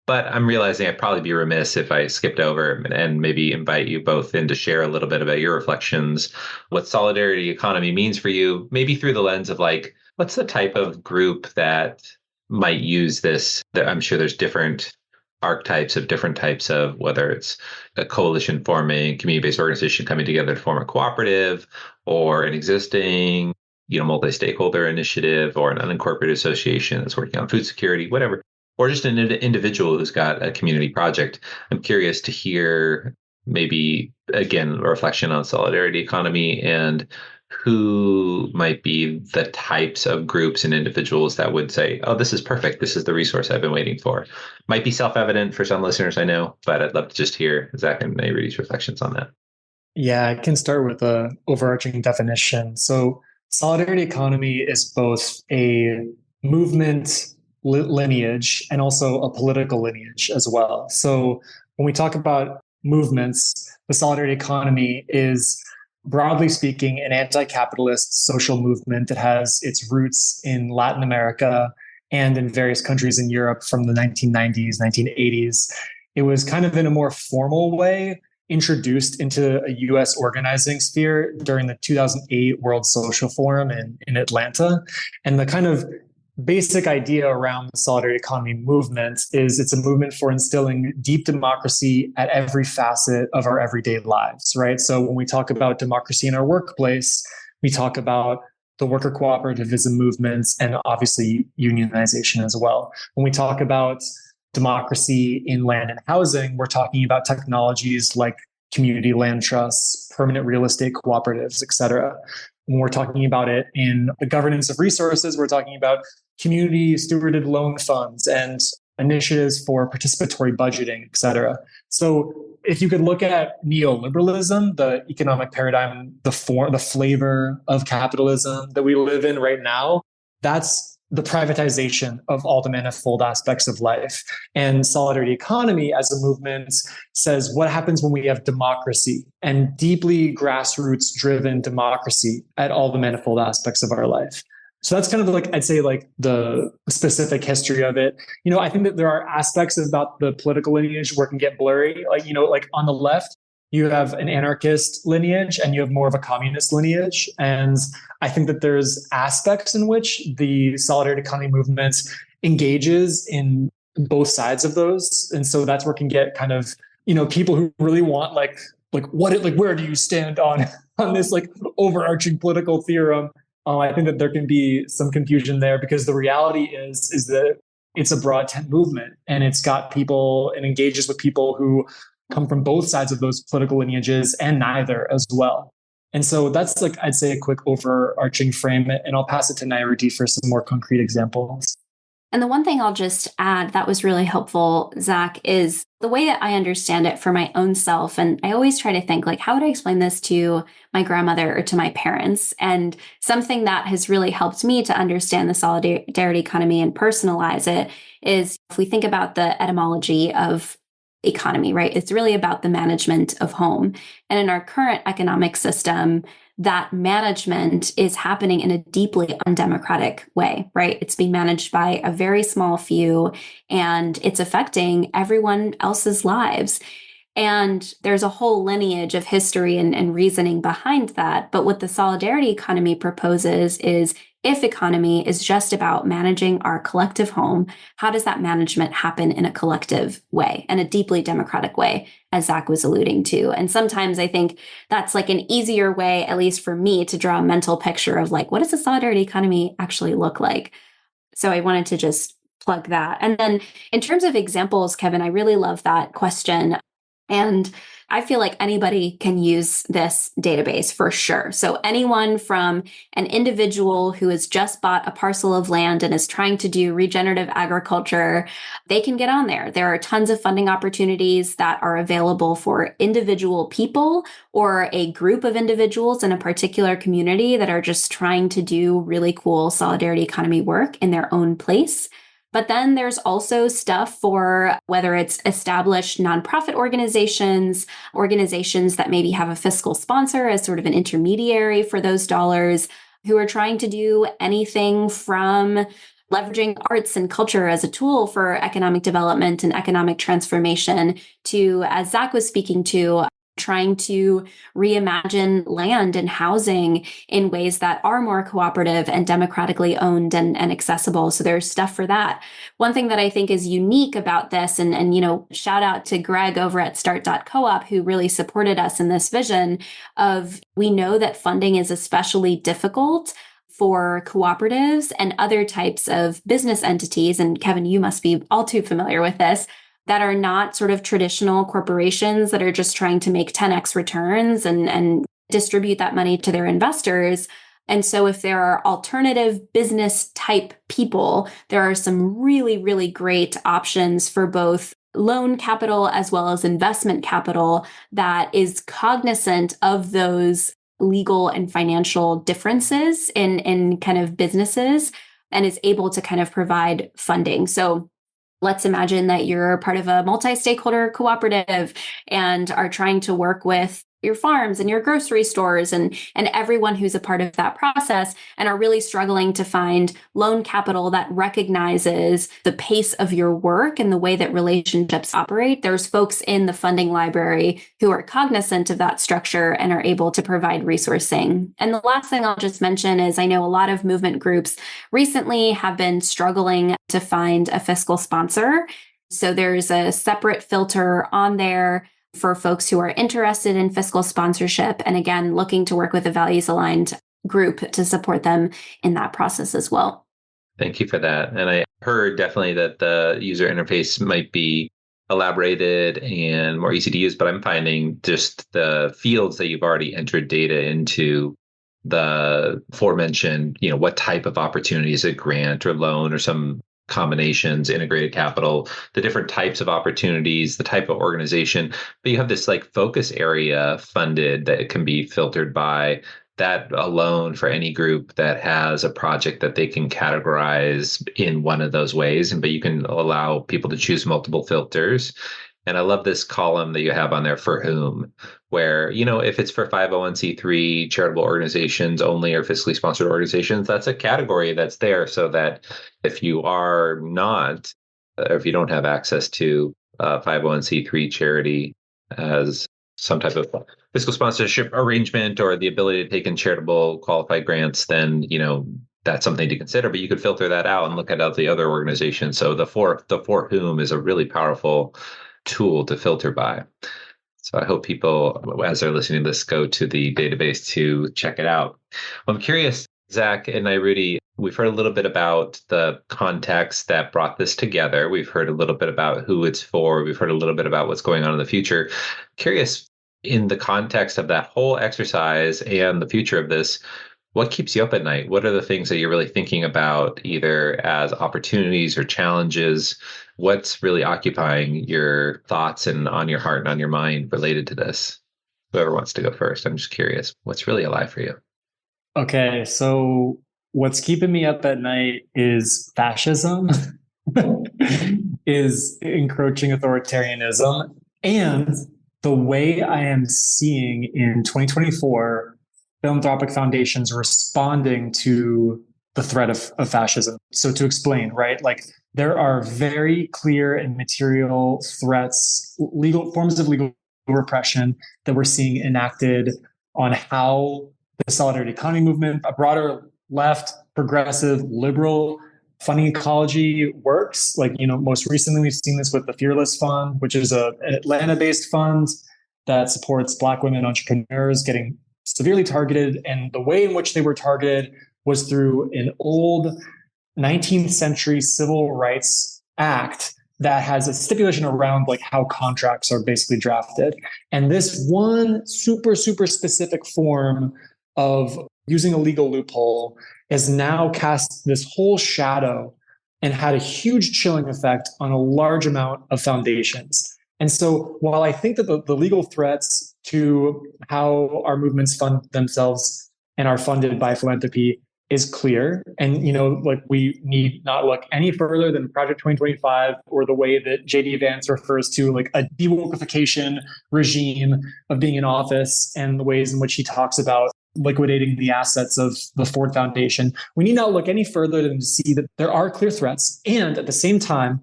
But I'm realizing I'd probably be remiss if I skipped over and maybe invite you both in to share a little bit about your reflections, what solidarity economy means for you, maybe through the lens of like, what's the type of group that might use this? I'm sure there's different archetypes of different types of, whether it's a coalition forming, community-based organization coming together to form a cooperative, or an existing, multi-stakeholder initiative, or an unincorporated association that's working on food security, whatever, or just an individual who's got a community project. I'm curious to hear maybe, again, a reflection on solidarity economy and who might be the types of groups and individuals that would say, oh, this is perfect. This is the resource I've been waiting for. Might be self-evident for some listeners, I know, but I'd love to just hear Zach and Nairudi's reflections on that. Yeah, I can start with an overarching definition. So solidarity economy is both a movement lineage and also a political lineage as well. So when we talk about movements, the solidarity economy is, broadly speaking, an anti-capitalist social movement that has its roots in Latin America and in various countries in Europe from the 1990s, 1980s. It was kind of in a more formal way introduced into a US organizing sphere during the 2008 World Social Forum in Atlanta. And the kind of basic idea around the solidarity economy movement is it's a movement for instilling deep democracy at every facet of our everyday lives, right? So when we talk about democracy in our workplace, we talk about the worker cooperativism movements and obviously unionization as well. When we talk about democracy in land and housing, we're talking about technologies like community land trusts, permanent real estate cooperatives, et cetera. When we're talking about it in the governance of resources, we're talking about community stewarded loan funds and initiatives for participatory budgeting, et cetera. So if you could look at neoliberalism, the economic paradigm, the flavor of capitalism that we live in right now, that's the privatization of all the manifold aspects of life. And solidarity economy as a movement says what happens when we have democracy and deeply grassroots driven democracy at all the manifold aspects of our life. So that's kind of like, I'd say like the specific history of it. I think that there are aspects about the political lineage where it can get blurry. Like on the left, you have an anarchist lineage and you have more of a communist lineage. And I think that there's aspects in which the solidarity economy movement engages in both sides of those. And so that's where it can get kind of, people who really want where do you stand on this like overarching political theorem? I think that there can be some confusion there because the reality is that it's a broad tent movement and it's got people and engages with people who come from both sides of those political lineages and neither as well. And so that's like, I'd say a quick overarching frame, and I'll pass it to Nairuti for some more concrete examples. And the one thing I'll just add that was really helpful, Zach, is the way that I understand it for my own self. And I always try to think, like, how would I explain this to my grandmother or to my parents? And something that has really helped me to understand the solidarity economy and personalize it is if we think about the etymology of economy, right? It's really about the management of home. And in our current economic system, that management is happening in a deeply undemocratic way, right? It's being managed by a very small few and it's affecting everyone else's lives. And there's a whole lineage of history and reasoning behind that. But what the solidarity economy proposes is if economy is just about managing our collective home, how does that management happen in a collective way and a deeply democratic way, as Zach was alluding to? And sometimes I think that's like an easier way, at least for me, to draw a mental picture of like, what does a solidarity economy actually look like? So I wanted to just plug that. And then in terms of examples, Kevin, I really love that question. And I feel like anybody can use this database for sure. So anyone from an individual who has just bought a parcel of land and is trying to do regenerative agriculture, they can get on there. There are tons of funding opportunities that are available for individual people or a group of individuals in a particular community that are just trying to do really cool solidarity economy work in their own place. But then there's also stuff for whether it's established nonprofit organizations, organizations that maybe have a fiscal sponsor as sort of an intermediary for those dollars, who are trying to do anything from leveraging arts and culture as a tool for economic development and economic transformation to, as Zach was speaking to, trying to reimagine land and housing in ways that are more cooperative and democratically owned and accessible. So there's stuff for that. One thing that I think is unique about this, and shout out to Greg over at start.coop, who really supported us in this vision of, we know that funding is especially difficult for cooperatives and other types of business entities. And Kevin, you must be all too familiar with this, that are not sort of traditional corporations that are just trying to make 10x returns and distribute that money to their investors. And so if there are alternative business type people, there are some really, really great options for both loan capital as well as investment capital that is cognizant of those legal and financial differences in kind of businesses and is able to kind of provide funding. So let's imagine that you're part of a multi-stakeholder cooperative and are trying to work with your farms and your grocery stores and everyone who's a part of that process, and are really struggling to find loan capital that recognizes the pace of your work and the way that relationships operate. There's folks in the funding library who are cognizant of that structure and are able to provide resourcing. And the last thing I'll just mention is I know a lot of movement groups recently have been struggling to find a fiscal sponsor. So there's a separate filter on there for folks who are interested in fiscal sponsorship. And again, looking to work with a values aligned group to support them in that process as well. Thank you for that. And I heard definitely that the user interface might be elaborated and more easy to use, but I'm finding just the fields that you've already entered data into, the aforementioned, what type of opportunity is it, grant or loan or some combinations, integrated capital, the different types of opportunities, the type of organization. But you have this like focus area funded that can be filtered by that alone for any group that has a project that they can categorize in one of those ways. But you can allow people to choose multiple filters. And I love this column that you have on there, for whom, where, if it's for 501c3 charitable organizations only or fiscally sponsored organizations, that's a category that's there so that if you are not, or if you don't have access to 501c3 charity as some type of fiscal sponsorship arrangement or the ability to take in charitable qualified grants, then, that's something to consider. But you could filter that out and look at the other organizations. So the for whom is a really powerful tool to filter by. So I hope people, as they're listening to this, go to the database to check it out. Well, I'm curious, Zach and Nairuti, we've heard a little bit about the context that brought this together. We've heard a little bit about who it's for. We've heard a little bit about what's going on in the future. Curious, in the context of that whole exercise and the future of this, What keeps you up at night? What are the things that you're really thinking about, either as opportunities or challenges? What's really occupying your thoughts and on your heart and on your mind related to this? Whoever wants to go first, I'm just curious. What's really alive for you? Okay, so what's keeping me up at night is fascism, is encroaching authoritarianism, and the way I am seeing in 2024 philanthropic foundations responding to the threat of fascism. So to explain, right, like there are very clear and material threats, legal forms of legal repression that we're seeing enacted on how the solidarity economy movement, a broader left, progressive, liberal funding ecology works. Like, most recently we've seen this with the Fearless Fund, which is an Atlanta-based fund that supports Black women entrepreneurs getting severely targeted. And the way in which they were targeted was through an old 19th century civil rights act that has a stipulation around like how contracts are basically drafted. And this one super, super specific form of using a legal loophole has now cast this whole shadow and had a huge chilling effect on a large amount of foundations. And so while I think that the legal threats to how our movements fund themselves and are funded by philanthropy is clear, and like we need not look any further than Project 2025 or the way that JD Vance refers to like a dewokification regime of being in office, and the ways in which he talks about liquidating the assets of the Ford Foundation. We need not look any further than to see that there are clear threats. And at the same time,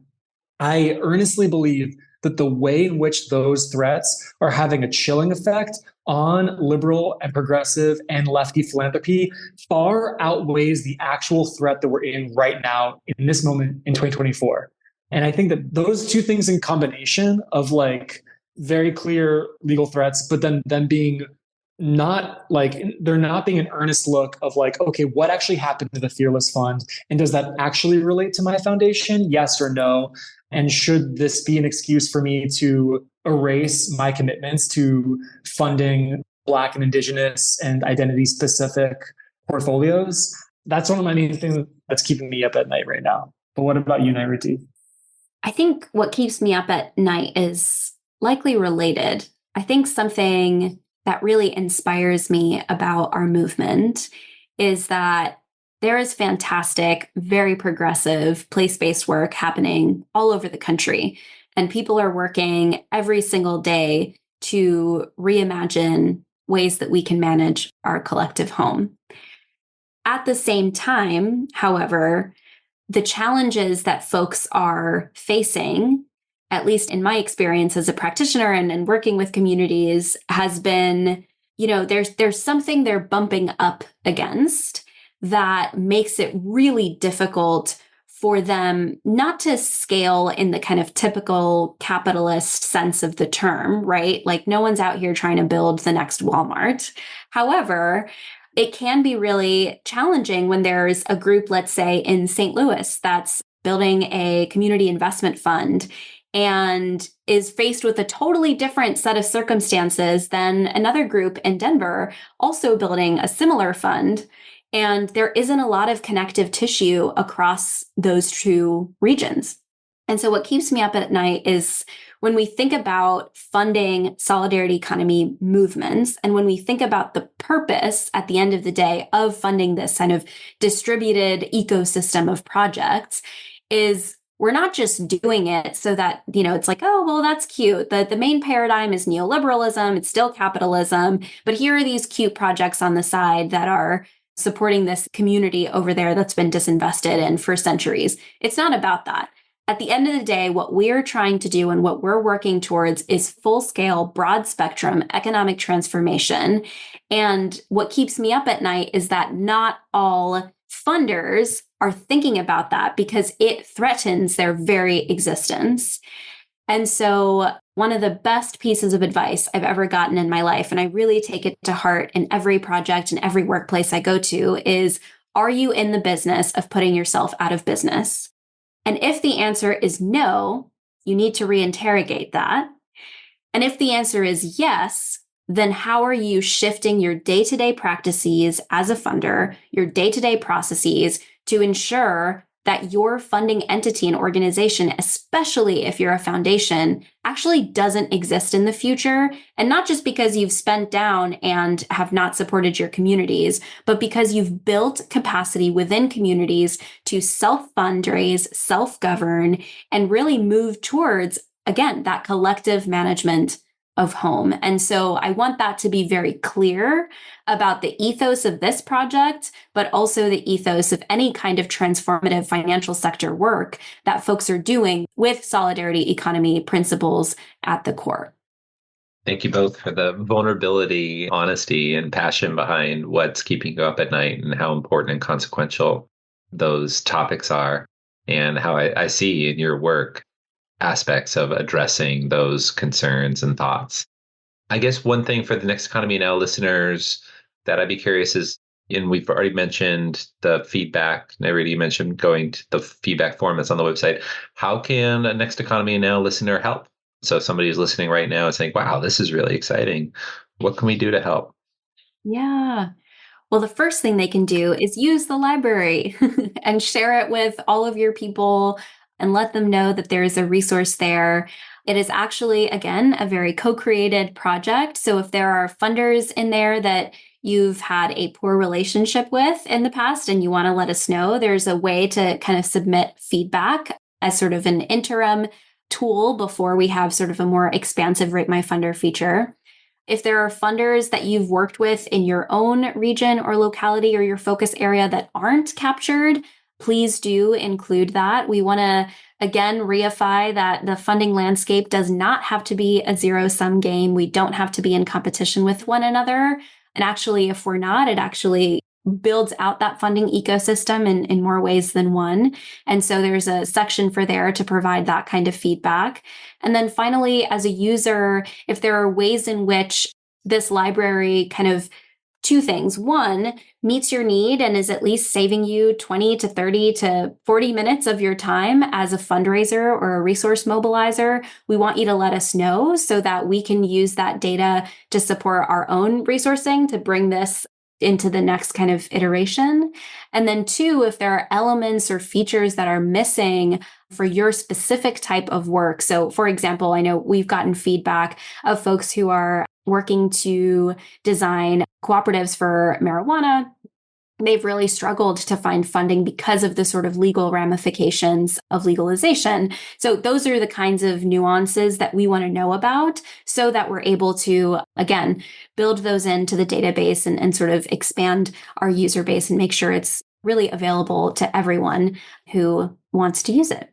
I earnestly believe that the way in which those threats are having a chilling effect on liberal and progressive and lefty philanthropy far outweighs the actual threat that we're in right now in this moment in 2024. And I think that those two things in combination of like very clear legal threats, but then them being not like they're not being an earnest look of like, okay, what actually happened to the Fearless Fund? And does that actually relate to my foundation? Yes or no? And should this be an excuse for me to erase my commitments to funding Black and Indigenous and identity specific portfolios? That's one of my main things that's keeping me up at night right now. But what about you, Nairuti? I think what keeps me up at night is likely related. I think something that really inspires me about our movement is that there is fantastic, very progressive place-based work happening all over the country. And people are working every single day to reimagine ways that we can manage our collective home. At the same time, however, the challenges that folks are facing, at least in my experience as a practitioner and working with communities, has been, there's something they're bumping up against that makes it really difficult for them not to scale in the kind of typical capitalist sense of the term, right? Like no one's out here trying to build the next Walmart. However, it can be really challenging when there's a group, let's say in St. Louis, that's building a community investment fund and is faced with a totally different set of circumstances than another group in Denver, also building a similar fund. And there isn't a lot of connective tissue across those two regions. And so what keeps me up at night is when we think about funding solidarity economy movements, and when we think about the purpose at the end of the day of funding this kind of distributed ecosystem of projects, is we're not just doing it so that, it's like, oh, well, that's cute. The main paradigm is neoliberalism. It's still capitalism. But here are these cute projects on the side that are supporting this community over there that's been disinvested in for centuries. It's not about that. At the end of the day, what we're trying to do and what we're working towards is full-scale, broad-spectrum economic transformation. And what keeps me up at night is that not all funders are thinking about that because it threatens their very existence. And so one of the best pieces of advice I've ever gotten in my life, and I really take it to heart in every project and every workplace I go to, is, are you in the business of putting yourself out of business? And if the answer is no, you need to reinterrogate that. And if the answer is yes, then how are you shifting your day-to-day practices as a funder, your day-to-day processes to ensure that your funding entity and organization, especially if you're a foundation, actually doesn't exist in the future? And not just because you've spent down and have not supported your communities, but because you've built capacity within communities to self-fundraise, self-govern, and really move towards, again, that collective management of home. And so I want that to be very clear about the ethos of this project, but also the ethos of any kind of transformative financial sector work that folks are doing with solidarity economy principles at the core. Thank you both for the vulnerability, honesty, and passion behind what's keeping you up at night and how important and consequential those topics are, and how I see in your work aspects of addressing those concerns and thoughts. I guess one thing for the Next Economy Now listeners that I'd be curious is, and we've already mentioned the feedback. Nairuti, you mentioned going to the feedback form that's on the website. How can a Next Economy Now listener help? So if somebody who's listening right now is saying, wow, this is really exciting. What can we do to help? Yeah. Well, the first thing they can do is use the library and share it with all of your people and let them know that there is a resource there. It is actually, again, a very co-created project. So if there are funders in there that you've had a poor relationship with in the past and you want to let us know, there's a way to kind of submit feedback as sort of an interim tool before we have sort of a more expansive Rate My Funder feature. If there are funders that you've worked with in your own region or locality or your focus area that aren't captured, please do include that. We want to, again, reify that the funding landscape does not have to be a zero-sum game. We don't have to be in competition with one another. And actually, if we're not, it actually builds out that funding ecosystem in more ways than one. And so there's a section for there to provide that kind of feedback. And then finally, as a user, if there are ways in which this library kind of two things. One, meets your need and is at least saving you 20 to 30 to 40 minutes of your time as a fundraiser or a resource mobilizer. We want you to let us know so that we can use that data to support our own resourcing to bring this into the next kind of iteration. And then two, if there are elements or features that are missing for your specific type of work. So for example, I know we've gotten feedback of folks who are working to design cooperatives for marijuana. They've really struggled to find funding because of the sort of legal ramifications of legalization. So those are the kinds of nuances that we want to know about so that we're able to, again, build those into the database and sort of expand our user base and make sure it's really available to everyone who wants to use it.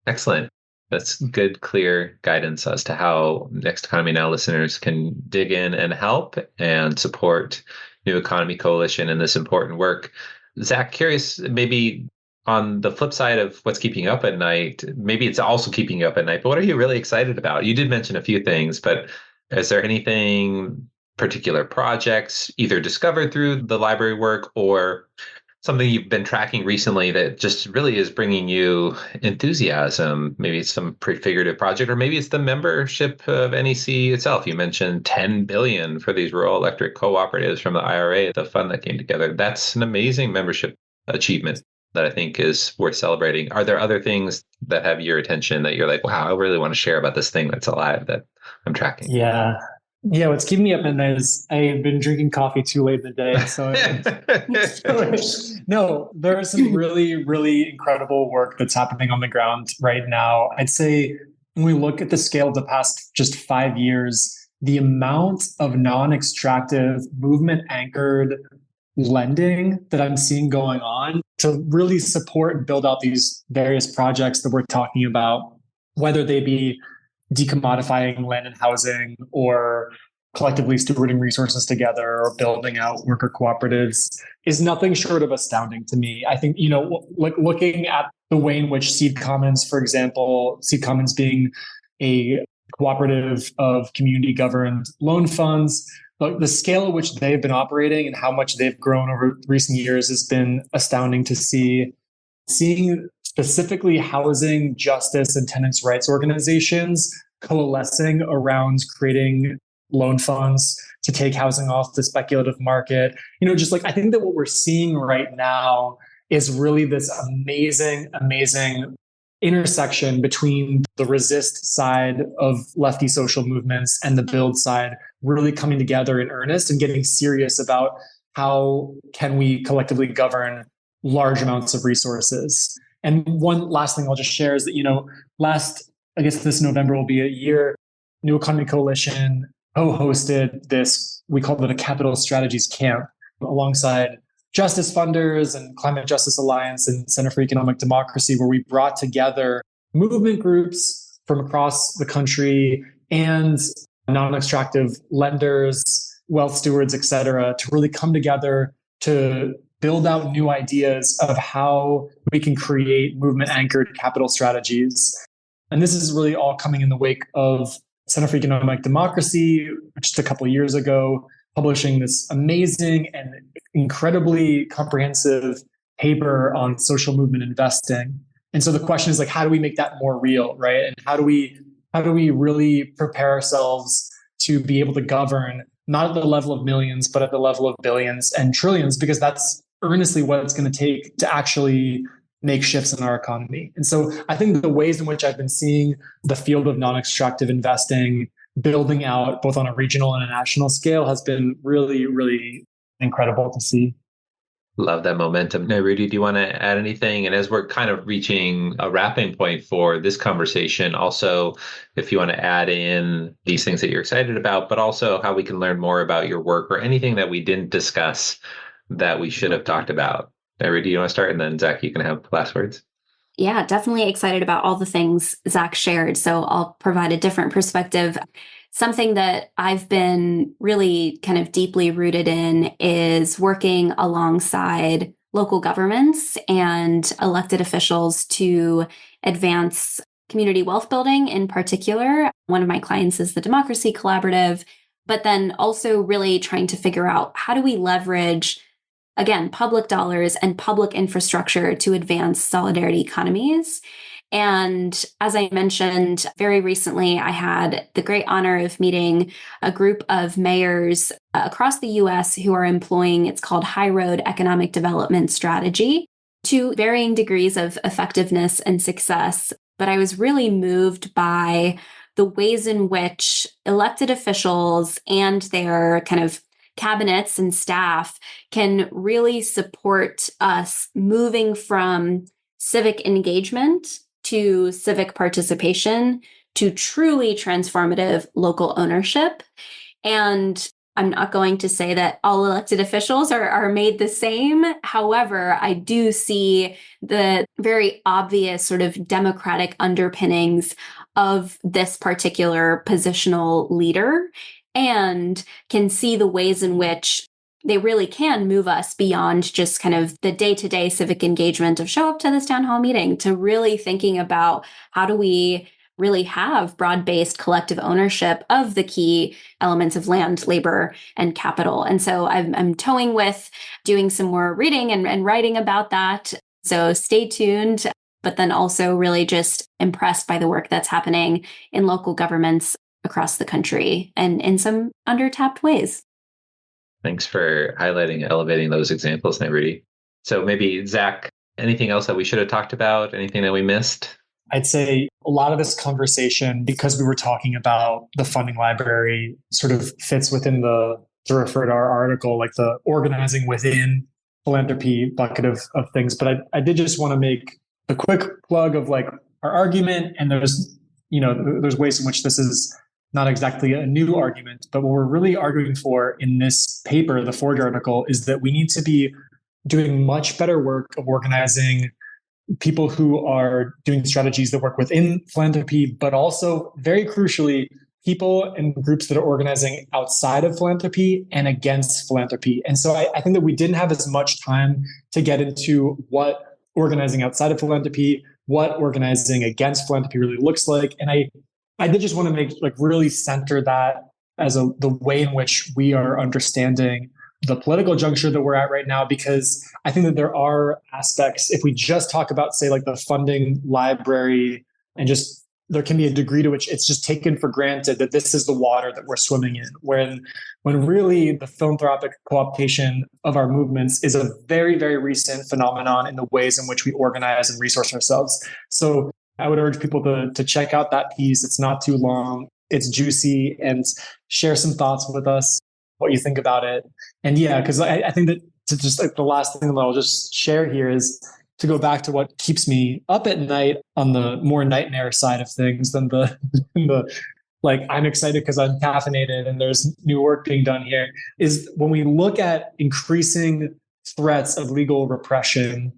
Excellent. That's good, clear guidance as to how Next Economy Now listeners can dig in and help and support New Economy Coalition in this important work. Zach, curious, maybe on the flip side of what's keeping you up at night, maybe it's also keeping you up at night, but what are you really excited about? You did mention a few things, but is there anything, particular projects, either discovered through the library work or something you've been tracking recently that just really is bringing you enthusiasm? Maybe it's some prefigurative project, or maybe it's the membership of NEC itself. You mentioned 10 billion for these rural electric cooperatives from the IRA, the fund that came together. That's an amazing membership achievement that I think is worth celebrating. Are there other things that have your attention that you're like, wow, I really want to share about this thing that's alive that I'm tracking? Yeah. Yeah, what's keeping me up at night is I've been drinking coffee too late in the day. No, there is some really, really incredible work that's happening on the ground right now. I'd say when we look at the scale of the past just 5 years, the amount of non-extractive, movement-anchored lending that I'm seeing going on to really support and build out these various projects that we're talking about, whether they be decommodifying land and housing or collectively stewarding resources together or building out worker cooperatives, is nothing short of astounding to me. I think, like looking at the way in which Seed Commons, for example, Seed Commons being a cooperative of community governed loan funds, the scale at which they've been operating and how much they've grown over recent years has been astounding to see. Seeing specifically housing, justice, and tenants' rights organizations coalescing around creating loan funds to take housing off the speculative market. Just like I think that what we're seeing right now is really this amazing intersection between the resist side of lefty social movements and the build side really coming together in earnest and getting serious about how can we collectively govern large amounts of resources. And one last thing I'll just share is that, I guess this November will be a year, New Economy Coalition co-hosted this, we called it a Capital Strategies Camp, alongside justice funders and Climate Justice Alliance and Center for Economic Democracy, where we brought together movement groups from across the country and non-extractive lenders, wealth stewards, et cetera, to really come together to build out new ideas of how we can create movement-anchored capital strategies. And this is really all coming in the wake of Center for Economic Democracy, just a couple of years ago, publishing this amazing and incredibly comprehensive paper on social movement investing. And so the question is like, how do we make that more real, right? And how do we really prepare ourselves to be able to govern, not at the level of millions, but at the level of billions and trillions, because that's earnestly what it's going to take to actually make shifts in our economy. And so I think the ways in which I've been seeing the field of non-extractive investing building out both on a regional and a national scale has been really, really incredible to see. Love that momentum. Nairuti, do you want to add anything? And as we're kind of reaching a wrapping point for this conversation, also, if you want to add in these things that you're excited about, but also how we can learn more about your work or anything that we didn't discuss that we should have talked about. Nairuti, do you want to start? And then Zach, you can have the last words. Yeah, definitely excited about all the things Zach shared. So I'll provide a different perspective. Something that I've been really kind of deeply rooted in is working alongside local governments and elected officials to advance community wealth building in particular. One of my clients is the Democracy Collaborative, but then also really trying to figure out how do we leverage, again, public dollars and public infrastructure to advance solidarity economies. And as I mentioned, very recently, I had the great honor of meeting a group of mayors across the US who are employing, it's called High Road Economic Development Strategy, to varying degrees of effectiveness and success. But I was really moved by the ways in which elected officials and their kind of cabinets and staff can really support us moving from civic engagement to civic participation to truly transformative local ownership. And I'm not going to say that all elected officials are made the same. However, I do see the very obvious sort of democratic underpinnings of this particular positional leader and can see the ways in which they really can move us beyond just kind of the day-to-day civic engagement of show up to this town hall meeting to really thinking about how do we really have broad-based collective ownership of the key elements of land, labor, and capital. And so I'm toying with doing some more reading and writing about that. So stay tuned, but then also really just impressed by the work that's happening in local governments across the country and in some under-tapped ways. Thanks for highlighting, elevating those examples, Nairuti. So maybe Zach, anything else that we should have talked about? Anything that we missed? I'd say a lot of this conversation, because we were talking about the funding library, sort of fits within to refer to our article, like the organizing within philanthropy bucket of things. But I did just want to make a quick plug of like our argument. And there's ways in which this is not exactly a new argument, but what we're really arguing for in this paper, the Forge article, is that we need to be doing much better work of organizing people who are doing strategies that work within philanthropy, but also, very crucially, people and groups that are organizing outside of philanthropy and against philanthropy. And so I think that we didn't have as much time to get into what organizing outside of philanthropy, what organizing against philanthropy really looks like. And I did just want to make really center that as the way in which we are understanding the political juncture that we're at right now, because I think that there are aspects, if we just talk about, say, like the funding library and just there can be a degree to which it's just taken for granted that this is the water that we're swimming in, when really the philanthropic co-optation of our movements is a very, very recent phenomenon in the ways in which we organize and resource ourselves. So I would urge people to check out that piece. It's not too long. It's juicy, and share some thoughts with us, what you think about it. And yeah, because I think that to just like the last thing that I'll just share here is to go back to what keeps me up at night on the more nightmare side of things than the like I'm excited because I'm caffeinated and there's new work being done here, is when we look at increasing threats of legal repression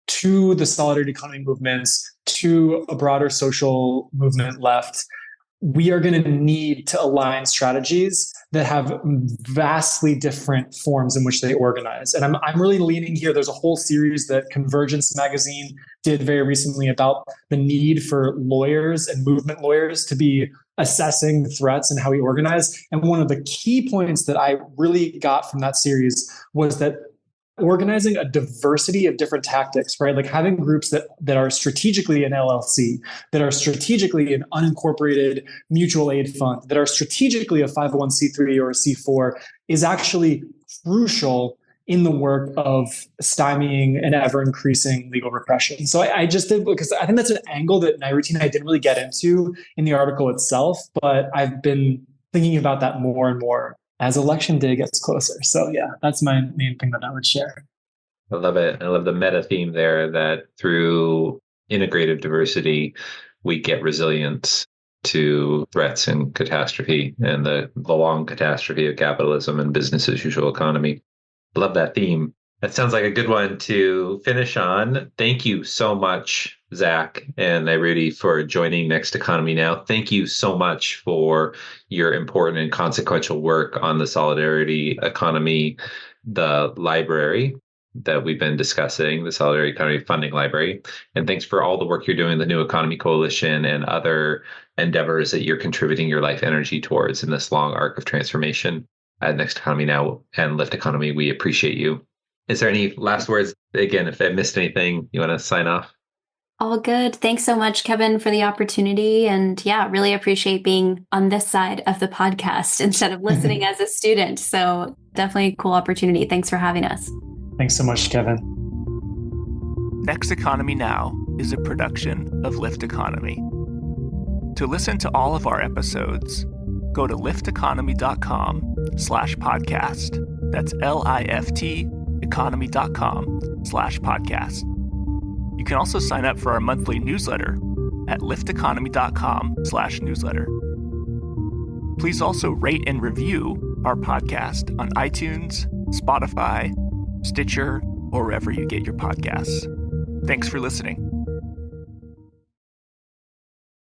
to the solidarity economy movements, to a broader social movement left, we are going to need to align strategies that have vastly different forms in which they organize. And I'm really leaning here. There's a whole series that Convergence magazine did very recently about the need for lawyers and movement lawyers to be assessing threats and how we organize. And one of the key points that I really got from that series was that organizing a diversity of different tactics, right? Like having groups that are strategically an LLC, that are strategically an unincorporated mutual aid fund, that are strategically a 501c3 or a C4 is actually crucial in the work of stymieing and ever increasing legal repression. So I just did, because I think that's an angle that Nairuti and I didn't really get into in the article itself, but I've been thinking about that more and more as election day gets closer. So yeah, that's my main thing that I would share. I love it. I love the meta theme there, that through integrative diversity, we get resilience to threats and catastrophe and the long catastrophe of capitalism and business as usual economy. I love that theme. That sounds like a good one to finish on. Thank you so much, Zach and Nairuti, for joining Next Economy Now. Thank you so much for your important and consequential work on the Solidarity Economy, the library that we've been discussing, the Solidarity Economy Funding Library. And thanks for all the work you're doing with the New Economy Coalition and other endeavors that you're contributing your life energy towards in this long arc of transformation at Next Economy Now and Lift Economy. We appreciate you. Is there any last words? Again, if I missed anything, you want to sign off? All good. Thanks so much, Kevin, for the opportunity. And yeah, really appreciate being on this side of the podcast instead of listening as a student. So definitely a cool opportunity. Thanks for having us. Thanks so much, Kevin. Next Economy Now is a production of Lift Economy. To listen to all of our episodes, go to lifteconomy.com/podcast. That's LIFT economy.com/podcast. You can also sign up for our monthly newsletter at lifteconomy.com/newsletter. Please also rate and review our podcast on iTunes, Spotify, Stitcher, or wherever you get your podcasts. Thanks for listening.